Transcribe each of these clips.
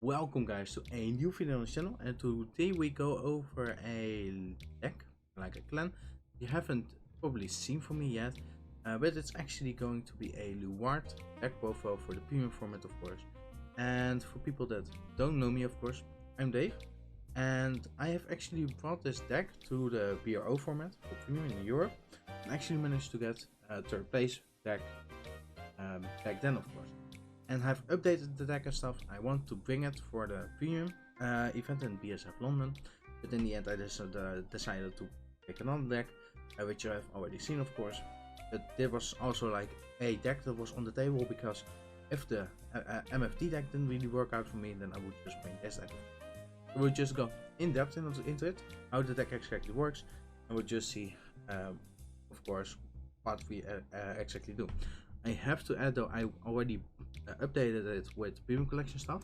Welcome guys to a new video on the channel, and today we go over a deck, like a clan you haven't probably seen from me yet, but it's actually going to be a Luard deck profile for the premium format, of course. And for people that don't know me, of course, I'm Dave, and I have actually brought this deck to the BRO format for premium in Europe, and actually managed to get third place deck back then, of course. And have updated the deck and stuff. I want to bring it for the premium event in BSF London, but in the end I decided to pick another deck, which you have already seen, of course. But there was also like a deck that was on the table, because if the MFD deck didn't really work out for me, then I would just bring this deck. So we'll just go in depth into it, how the deck exactly works, and we'll just see, of course, what we exactly do. I have to add though, I already updated it with premium collection stuff,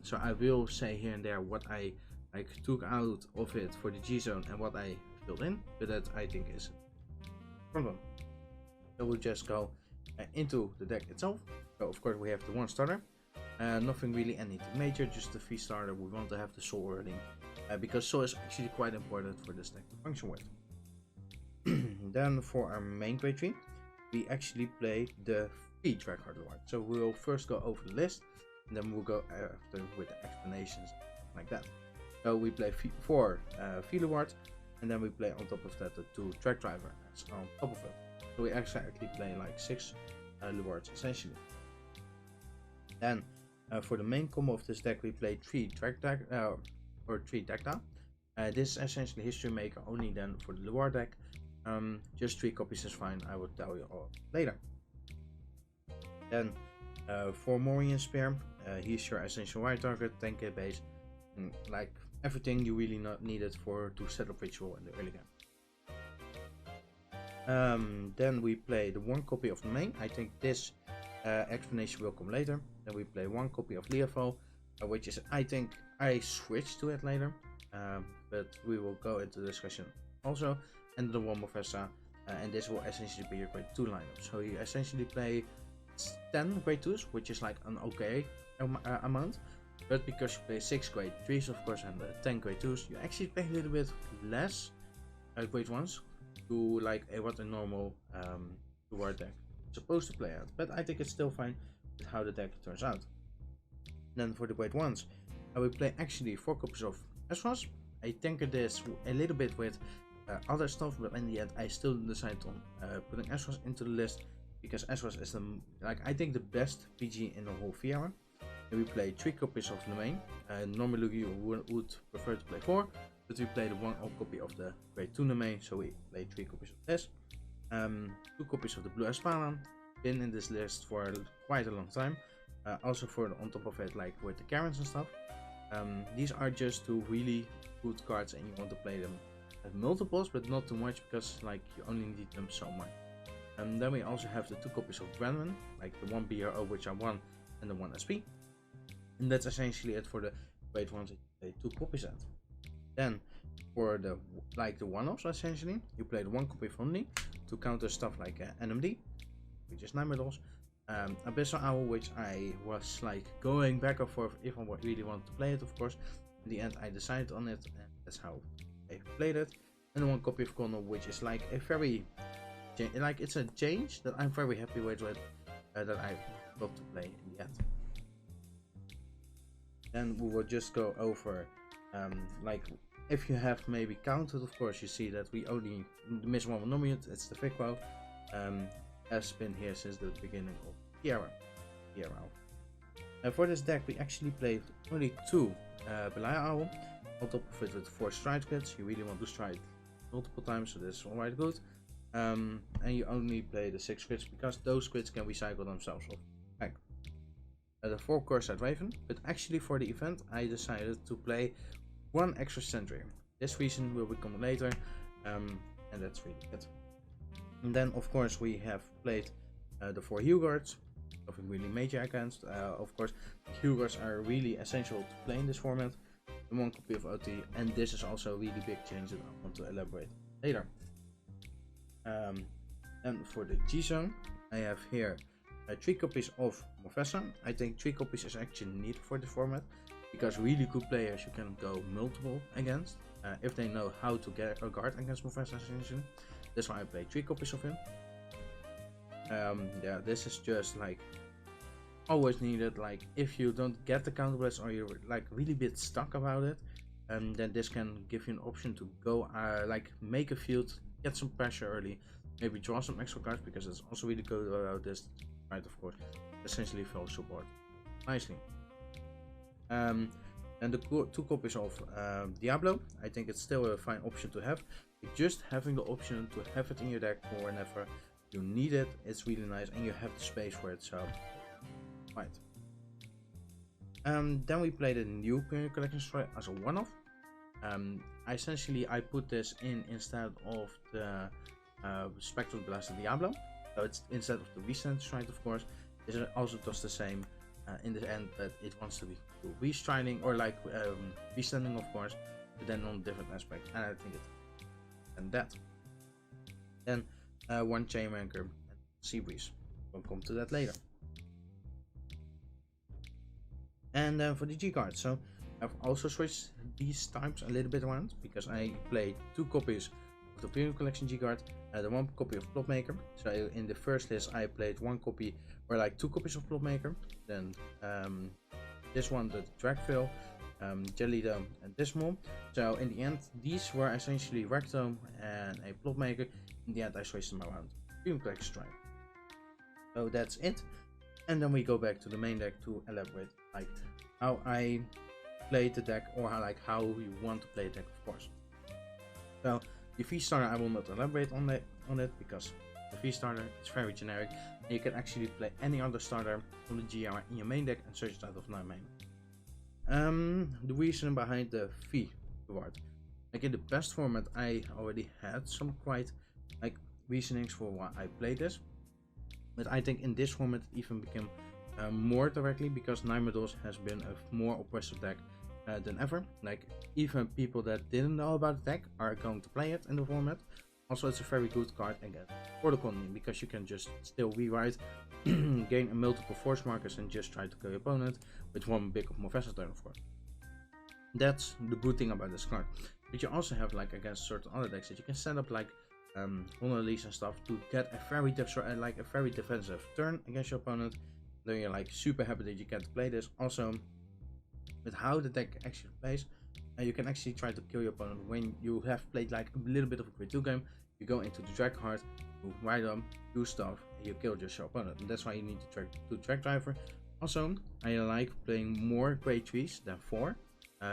so I will say here and there what I took out of it for the G zone and what I filled in, but that I think is a problem. So we'll just go into the deck itself. So of course we have the one starter, nothing really anything major, just the 3 starter. We want to have the soul earning, because soul is actually quite important for this deck to function with. Then for our main grade 3, we actually play the 3 Vanguard Luard. So we'll first go over the list, and then we'll go after with the explanations like that. So we play 4 Luard, and then we play on top of that the 2 track driver on top of it. So we actually play like 6 Luards essentially. Then for the main combo of this deck, we play 3 track deck or 3 deck down. This is essentially history maker only then for the Luard deck. Just 3 copies is fine, I will tell you all later. Then for Morian Spear, he's your essential wire target, 10k base, and like everything you really not needed to set up ritual in the early game. Then we play the 1 copy of the main. I think this explanation will come later. Then we play 1 copy of Leofo, which is, I think I switched to it later, but we will go into the discussion also. And the 1 Mofessa, and this will essentially be your grade 2 lineup. So you essentially play 10 grade 2s, which is like an okay amount, but because you play 6 grade 3s, of course, and 10 grade 2s, you actually play a little bit less grade 1s to like what a normal Luard deck is supposed to play at. But I think it's still fine with how the deck turns out. Then for the grade 1s, I will play actually 4 copies of Esras. I tinkered this a little bit with other stuff, but in the end I still decided on putting Esras into the list, because Esras is I think the best PG in the whole VR. And we play 3 copies of the main. Normally you would prefer to play 4, but we played 1 copy of the grade 2 main, so we play 3 copies of this. 2 copies of the Blue Paladin, been in this list for quite a long time. Also for on top of it, like with the Karens and stuff. These are just 2 really good cards, and you want to play them at multiples, but not too much, because like you only need them so much. And then we also have the 2 copies of Brandon, like the 1 BRO which are 1 and the 1 SP. And that's essentially it for the grade 1s that you play 2 copies at. Then for the one-offs, essentially you play the 1 copy of Omni to counter stuff like NMD, which is 9 medals. Abyssal Owl, which I was like going back and forth if I really wanted to play it, of course. In the end I decided on it, and that's how I played it. And 1 copy of Connor, which is like a very it's a change that I'm very happy with, that I got to play in the end. Then we will just go over like if you have maybe counted, of course you see that we only miss 1 monument. It's the Vicro, has been here since the beginning of the era. For this deck we actually played only 2 Belial Owl, on top of it with 4 stride grids. You really want to stride multiple times, so this is alright good. And you only play the 6 grids, because those grids can recycle themselves off back. The 4 Corsaired Raven, but actually for the event I decided to play 1 extra sentry. This reason will become later, and that's really it. And then of course we have played the 4 Hughards, nothing really major against. Of course Hughards are really essential to play in this format. The 1 copy of OT, and this is also a really big change that I want to elaborate later. And for the G zone, I have here 3 copies of Mofessa. I think 3 copies is actually needed for the format, because really good players you can go multiple against, if they know how to get a guard against Mofessa essentially. That's why I play 3 copies of him. Yeah, this is just like always needed. Like if you don't get the counterblast or you're like really bit stuck about it, then this can give you an option to go like make a field, get some pressure early, maybe draw some extra cards, because it's also really good about this, right? Of course, essentially fill support nicely. And the 2 copies of Diablo, I think it's still a fine option to have. Just having the option to have it in your deck for whenever you need it, it's really nice, and you have the space for it. So, right. Then we played a new Premium Collection Strike as a one-off. I put this in instead of the Spectral Blaster Diablo. So it's instead of the Resend Strike, of course. It also does the same in the end, that it wants to be restriding or like resending, of course, but then on a different aspect. And I think it's and that. Then 1 Chainranker and Sea Breeze. We'll come to that later. And for the G card, so I've also switched these types a little bit around, because I played 2 copies of the Premium Collection G card, the 1 copy of Plotmaker. So in the first list I played 1 copy or like 2 copies of Plotmaker. Then this one, the Dragville, Jellydome and Dismal. So in the end these were essentially Rectome and a Plotmaker. In the end I switched them around. Premium Collection Strike. So that's it. And then we go back to the main deck to elaborate like how I played the deck, or how you want to play the deck, of course. So the V starter I will not elaborate on it because the V starter is very generic, and you can actually play any other starter from the GR in your main deck and search it out of 9 main. The reason behind the V reward, like in the best format I already had some quite like reasonings for why I played this, but I think in this format it even became more directly, because Nymedos has been a more oppressive deck than ever. Like even people that didn't know about the deck are going to play it in the format. Also, it's a very good card against Protocol, because you can just still rewrite, gain multiple force markers, and just try to kill your opponent with 1 big of Mofessa turn, of course. That's the good thing about this card. But you also have like against certain other decks that you can set up like Honolise and stuff to get a very defensive turn against your opponent. Then you're like super happy that you get to play this. Also, with how the deck actually plays, you can actually try to kill your opponent when you have played like a little bit of a grade 2 game. You go into the drag card, you ride them, do stuff, and you kill just your opponent. And that's why you need to drag driver. Also, I like playing more grade 3s than 4,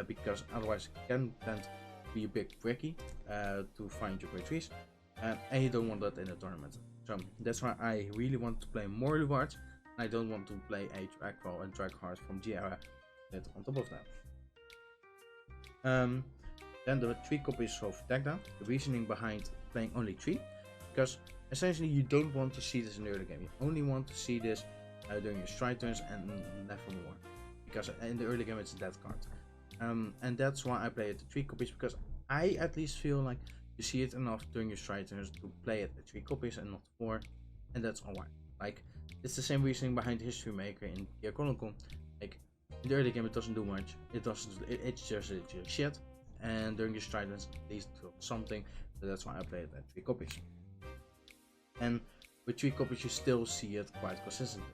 because otherwise it can tend to be a bit tricky to find your grade 3s. And you don't want that in a tournament. So that's why I really want to play more Luards. I don't want to play a Dragfall and Drag Hard from GR on top of that. Then there are 3 copies of Dagda. The reasoning behind playing only 3, because essentially you don't want to see this in the early game. You only want to see this during your stride turns and never more, because in the early game it's a dead card. And that's why I play it 3 copies, because I at least feel like you see it enough during your stride turns to play it at 3 copies and not 4, and that's alright. Like, it's the same reasoning behind History Maker in Gear Chronicle. Like, in the early game it doesn't do much, it's just shit, and during your stride turns at least something, so that's why I play it at 3 copies. And with 3 copies you still see it quite consistently.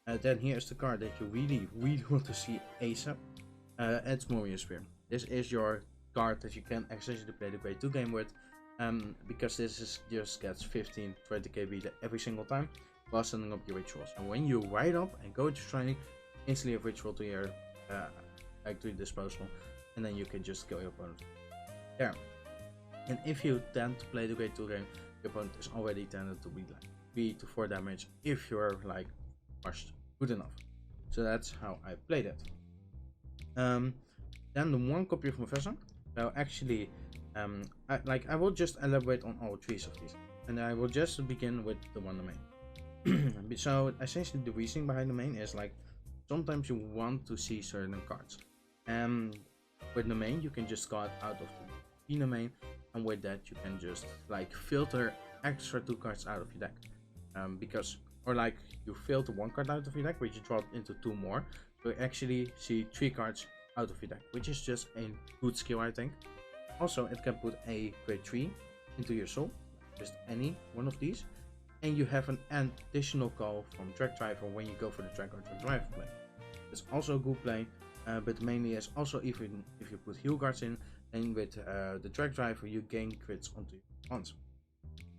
Then here's the card that you really want to see ASAP. It's Moria Spear. This is your card that you can essentially play the grade 2 game with, because this just gets 15-20 KB every single time while sending up your rituals. And when you ride up and go to training, instantly have ritual to your disposal, and then you can just kill your opponent there. And if you tend to play the grade 2 game, your opponent is already tended to be like 3 to 4 damage if you're like rushed good enough. So that's how I played it. Then the 1 copy of Mofessa. So actually, I will just elaborate on all 3 of these, and I will just begin with the one main. So essentially, the reasoning behind the main is like sometimes you want to see certain cards, and with the main you can just go out of the main, and with that you can just like filter extra 2 cards out of your deck, because or like you filter 1 card out of your deck, but you draw it into 2 more. So you actually see 3 cards out of your deck, which is just a good skill, I think. Also, it can put a grade 3 into your soul, just any one of these, and you have an additional call from Drag Driver when you go for the Drag or Drag Driver play. It's also a good play, but mainly as also even if you put heal guards in, and with the Drag Driver you gain crits onto your opponents.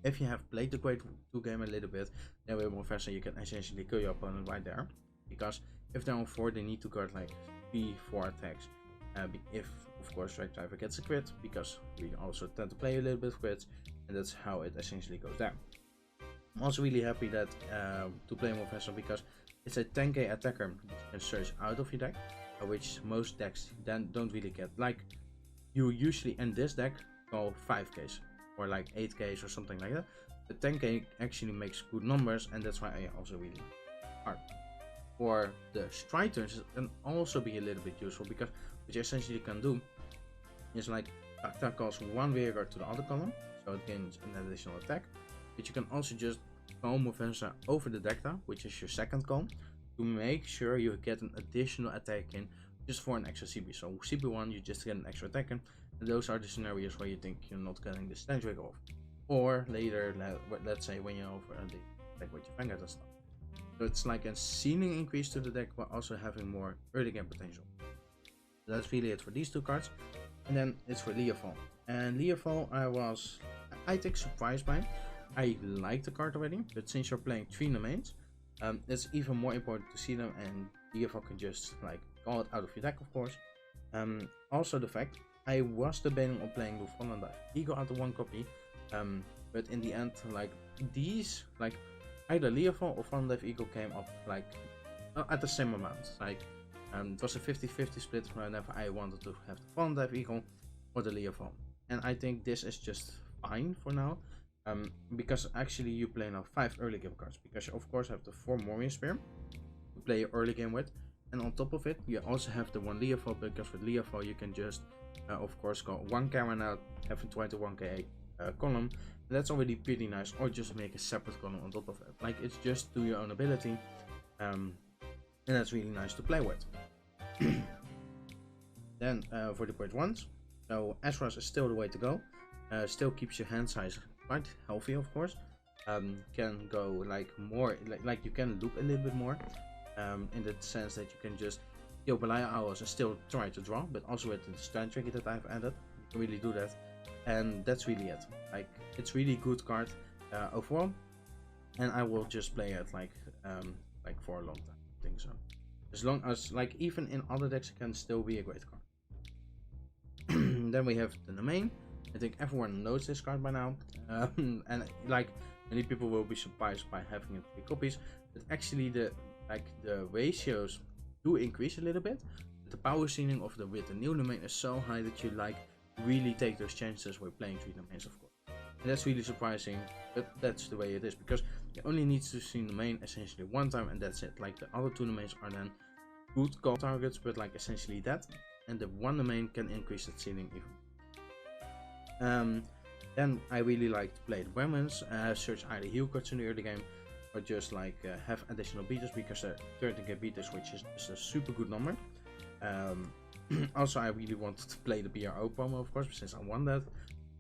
If you have played the grade 2 game a little bit, then with Professor you can essentially kill your opponent right there, because if they're on 4 they need to guard like 3-4 attacks, if of course Drag Driver gets a crit, because we also tend to play a little bit of crits, and that's how it essentially goes down. I'm also really happy that to play Professor, because it's a 10k attacker that you can search out of your deck, which most decks then don't really get. Like you usually in this deck go 5ks or like 8ks or something like that. The 10k actually makes good numbers, and that's why I also really like hard. For the strike turns, it can also be a little bit useful, because what you essentially can do is like attack calls 1 Vanguard to the other column, so it gains an additional attack. But you can also just call Movensa over the deck now, which is your second call, to make sure you get an additional attack in just for an extra CP. So CP1 you just get an extra attack in, and those are the scenarios where you think you're not getting the stand trigger off. Or later, let's say when you're over the deck with your Vanguard and stuff. So it's like a ceiling increase to the deck while also having more early game potential. So that's really it for these 2 cards. And then it's for Leofall. And Leofall I think surprised by. I like the card already, but since you're playing 3 domains, it's even more important to see them, and Leofall can just like call it out of your deck, of course. Also the fact, I was debating on playing with Fallen Dive Eagle out of 1 copy, but in the end, like these, like either Leofall or Fallen Dive Eagle came up like at the same amount. Like it was a 50-50 split whenever I wanted to have the Fallen Dive Eagle or the Leofall, and I think this is just fine for now. Because actually you play now 5 early game cards, because you of course have the 4 Morion Spear to play your early game with, and on top of it you also have the 1 Leofall, because with Leofall you can just of course go 1 Karen out, have a 21k column, and that's already pretty nice, or just make a separate column on top of it. Like it's just to your own ability, and that's really nice to play with. Then for the grade 1s, so Ezra's is still the way to go. Still keeps your hand size quite healthy, of course. Can go like more, like you can loop a little bit more, in the sense that you can just kill Belaya Owls and still try to draw, but also with the stand trigger that I've added, you can really do that, and that's really it. Like it's really good card overall, and I will just play it like for a long time. I think so. As long as like even in other decks it can still be a great card. Then we have the domain. I think everyone knows this card by now, and like many people will be surprised by having it 3 copies, but actually the ratios do increase a little bit. But the power ceiling of with the new domain is so high that you like really take those chances with playing 3 domains, of course. And that's really surprising, but that's the way it is, because you only need to see the domain essentially 1 time, and that's it. Like the other 2 domains are then good call targets, but like essentially that, and the 1 domain can increase that ceiling even. Then I really like to play the weapons, search either heal cards in the early game, or just like have additional beaters, because they're 30k beaters, which is just a super good number. Also I really wanted to play the BRO promo, of course, since I won that.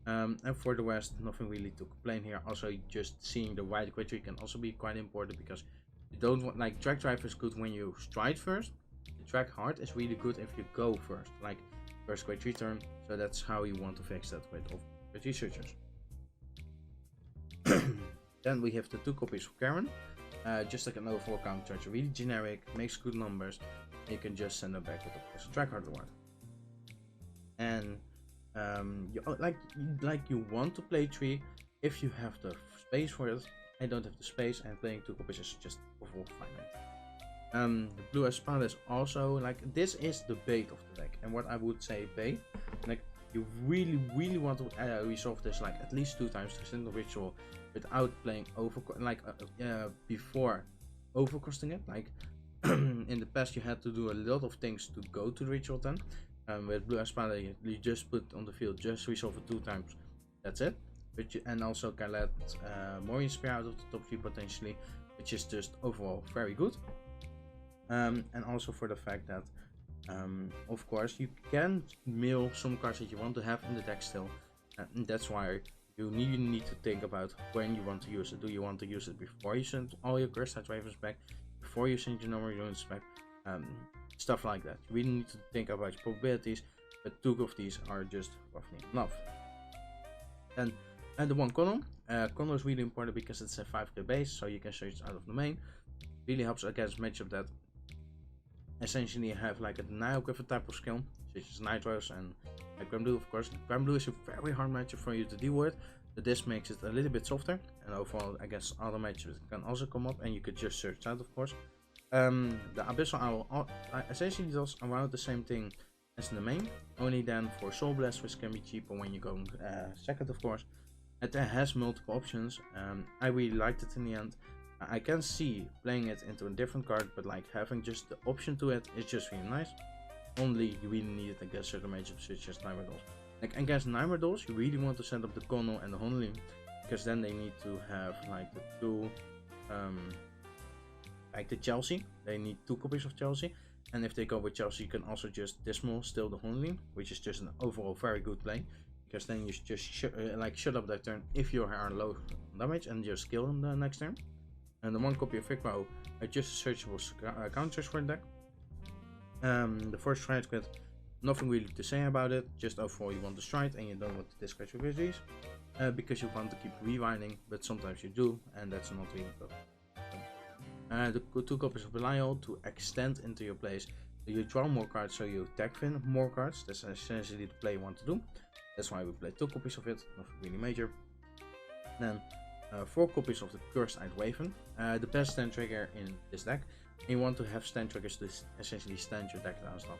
And for the rest, nothing really to complain here. Also just seeing the wide grade 3 can also be quite important, because you don't want, like Drag Drive is good when you stride first. The Drag Hard is really good if you go first, like first grade 3 turn, so that's how you want to fix that with researchers. Then we have the 2 copies of Karen, just like an overall count charge, really generic, makes good numbers, and you can just send them back with the Drag Hard Award. And you want to play 3 if you have the space for it. I don't have the space, and playing 2 copies is just overall fine. The Blue Espada is also like, this is the bait of the deck, and what I would say bait, like you really want to resolve this like at least 2 times to single ritual without playing before overcosting it. Like in the past you had to do a lot of things to go to the ritual then. With Blue Espada you just put on the field, just resolve it 2 times, that's it. But and also can let Morion Spear out of the top 3 potentially, which is just overall very good. And also for the fact that, of course, you can mill some cards that you want to have in the deck still, and that's why you need to think about when you want to use it. Do you want to use it before you send all your Cardfight Ravens back, before you send your normal units back, stuff like that. You really need to think about your probabilities, but 2 of these are just roughly enough. And the one column is really important because it's a 5k base, so you can search out of the main. Really helps against matchup that essentially you have like a denial with a type of skill, such as Nitros and Grim Blue, of course. Grim Blue is a very hard matchup for you to deal with, but this makes it a little bit softer, and overall I guess other matchups can also come up, and you could just search out, of course. The Abyssal Owl essentially does around the same thing as in the main, only then for Soul Blast, which can be cheaper when you go second, of course. It has multiple options. I really liked it in the end. I can see playing it into a different card, but like having just the option to it is just really nice. Only you really need it against certain matchups such as Nightmare Dolls. Like against Nightmare Dolls, you really want to set up the Kono and the Honolin, because then they need to have like the 2, like the Chelsea. They need 2 copies of Chelsea, and if they go with Chelsea, you can also just Dismal steal the Honolin, which is just an overall very good play, because then you just shut up that turn if you are low damage and just kill them the next turn. And the 1 copy of Vicro are just searchable counters for the deck. The first stride squid, nothing really to say about it, just overall you want to stride and you don't want to discard your visuals, because you want to keep rewinding, but sometimes you do, and that's not really good. The 2 copies of Belial to extend into your place. So you draw more cards, so you tag fin more cards. That's essentially the play you want to do. That's why we play 2 copies of it, nothing really major. Then 4 copies of the Cursed-Eyed Raven, the best stand trigger in this deck. And you want to have stand triggers to essentially stand your deck down stuff,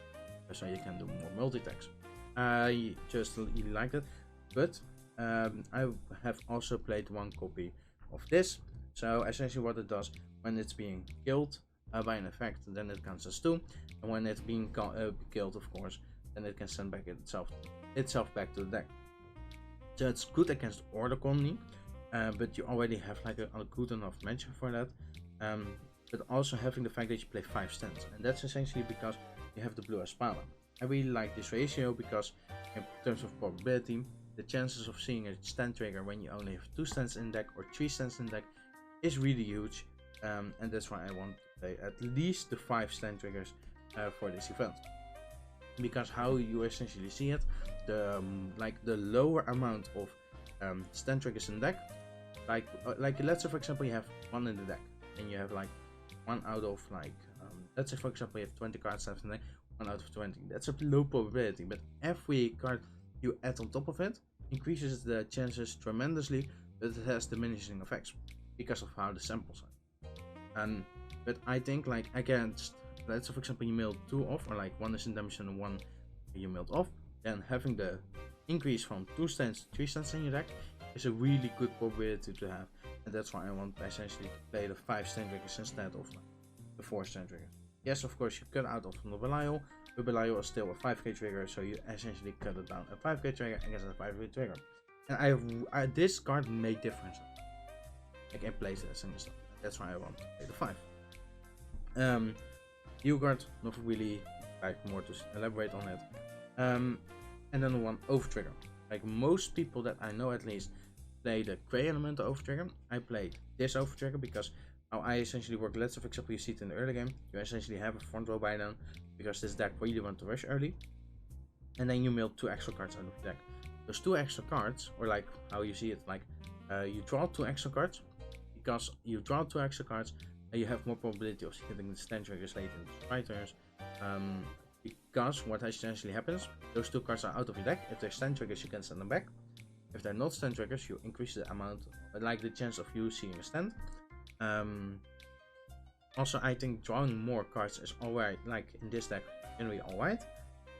so you can do more multi-tags. I just really like it, but I have also played 1 copy of this. So essentially what it does, when it's being killed by an effect, then it counts as 2, and when it's being killed, of course, then it can send back itself back to the deck. So it's good against Order Colony, but you already have like a good enough matchup for that. But also having the fact that you play 5 stands, and that's essentially because you have the blue as Spala. I really like this ratio because in terms of probability, the chances of seeing a stand trigger when you only have 2 stands in deck or 3 stands in deck is really huge, and that's why I want to play at least the 5 stand triggers for this event. Because how you essentially see it, the lower amount of stand triggers in deck, like let's say for example you have 1 in the deck, and you have like 1 out of like let's say for example you have 20 cards left in the deck, 1 out of 20. That's a low probability, but every card you add on top of it increases the chances tremendously, but it has diminishing effects because of how the samples are. But I think like against, let's say for example you milled 2 off, or like 1 is in damage and 1 you milled off, then having the increase from 2 stands to 3 stands in your deck is a really good probability to have, and that's why I want essentially to play the 5 stand triggers instead of like the 4 stand triggers. Yes, of course you cut out of the Belial, but Belial is still a 5k trigger, so you essentially cut it down a 5k trigger against a 5k trigger. And this card made difference. I can place this and stuff. That's why I want to play the 5. Luard, not really like more to elaborate on it. And then the 1 over trigger. Like most people that I know at least play the Grey Elemental over trigger. I played this over trigger because how I essentially work, let's say for example you see it in the early game, you essentially have a front row by then, because this deck really want to rush early, and then you mill 2 extra cards out of the deck. Those 2 extra cards, or like how you see it, like you draw 2 extra cards, because you draw 2 extra cards and you have more probability of hitting the stand triggers late in the stride turns, because what essentially happens, those 2 cards are out of your deck. If they're stand triggers you can send them back. If they're not stand triggers you increase the amount, like the chance of you seeing a stand. Also I think drawing more cards is alright, like in this deck generally alright.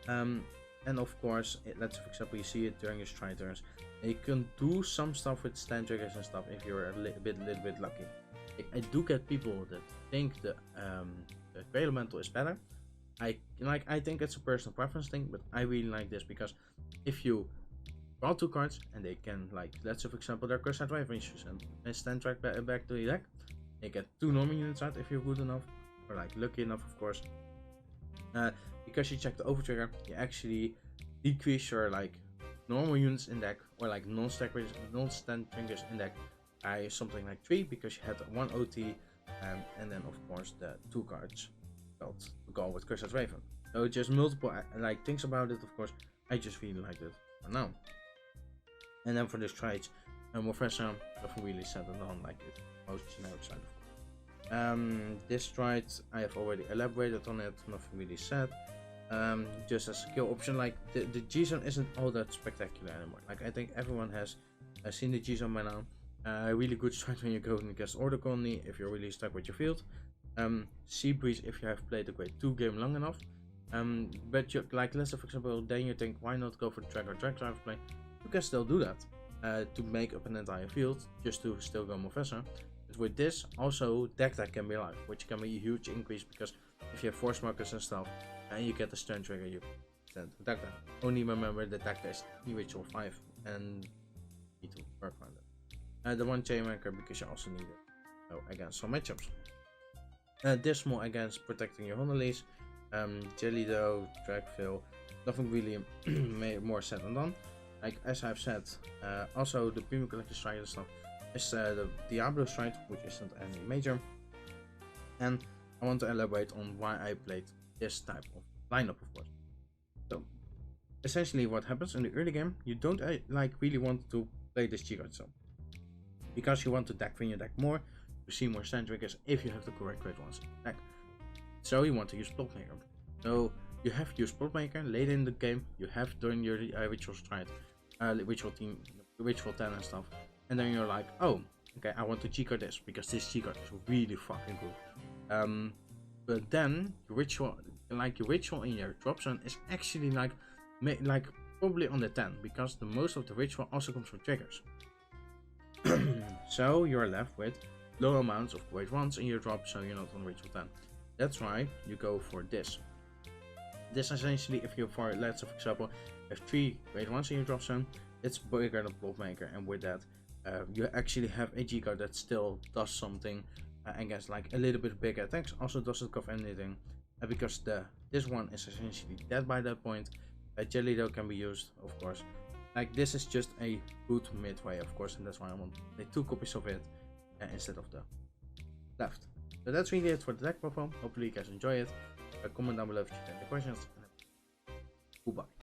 And of course, let's for example you see it during your stride turns, and you can do some stuff with stand triggers and stuff if you're a little bit lucky. I do get people that think the Grey Elemental is better. I think it's a personal preference thing, but I really like this because if you draw 2 cards and they can, like let's say for example they're Cursed Ravens and stand track back to the deck, You get 2 normal units out if you're good enough, or like lucky enough, of course. Because you check the over trigger, you actually decrease your like normal units in deck, or like non-stand triggers in deck by something like 3, because you had 1 OT, and then of course the 2 cards felt to go with Cursed Raven. So just multiple like things about it. Of course, I just really liked it for now. And then for this trades, Professor, nothing really said it on like it most generic side. This trade I have already elaborated on it. Nothing really said. Just a skill option, like the G zone isn't all that spectacular anymore. Like I think everyone has seen the G zone by now. Really good strat when you go against Order Colony if you're really stuck with your field. Sea Breeze if you have played the Grade 2 game long enough. But you, like let's say for example, then you think why not go for the drag drive play? You can still do that to make up an entire field just to still go Professor. But with this also deck that can be alive, which can be a huge increase because if you have force markers and stuff and you get the stun trigger, you tend to deck that. Only remember the deck is ritual 5 and need to work on it. The one chain maker because you also need it. So against some matchups. This more against protecting your Honolese. Jellydo, Dragfill, nothing really more said and done. Like as I've said, also the Premium Collector Strike and stuff is the Diablo Strike, which isn't any major. And I want to elaborate on why I played this type of lineup, of course. So essentially what happens in the early game, you don't like really want to play this G-Card zone. Because you want to deck when you deck more, to see more stand triggers if you have the correct great ones in the deck. So you want to use Plot Maker. So you have to use Plot Maker later in the game. You have during your ritual stride, ritual team, ritual 10 and stuff. And then you're like, oh, okay, I want to G-card this because this G-card is really fucking good. But then your ritual in your drop zone is actually like probably on the 10 because the most of the ritual also comes from triggers. So you're left with low amounts of grade 1s in your drop, so you're not on ritual 10. That's why you go for this. This essentially, if you for let's say for example have 3 grade 1s in your drop zone, it's bigger than Plot Maker, and with that you actually have a G card that still does something against like a little bit bigger attacks. Also doesn't cover anything because this one is essentially dead by that point. Jellydo can be used, of course. Like this is just a good midway, of course, and that's why I want to play 2 copies of it instead of the left. So that's really it for the deck profile. Hopefully you guys enjoy it. Comment down below if you have any questions. Goodbye.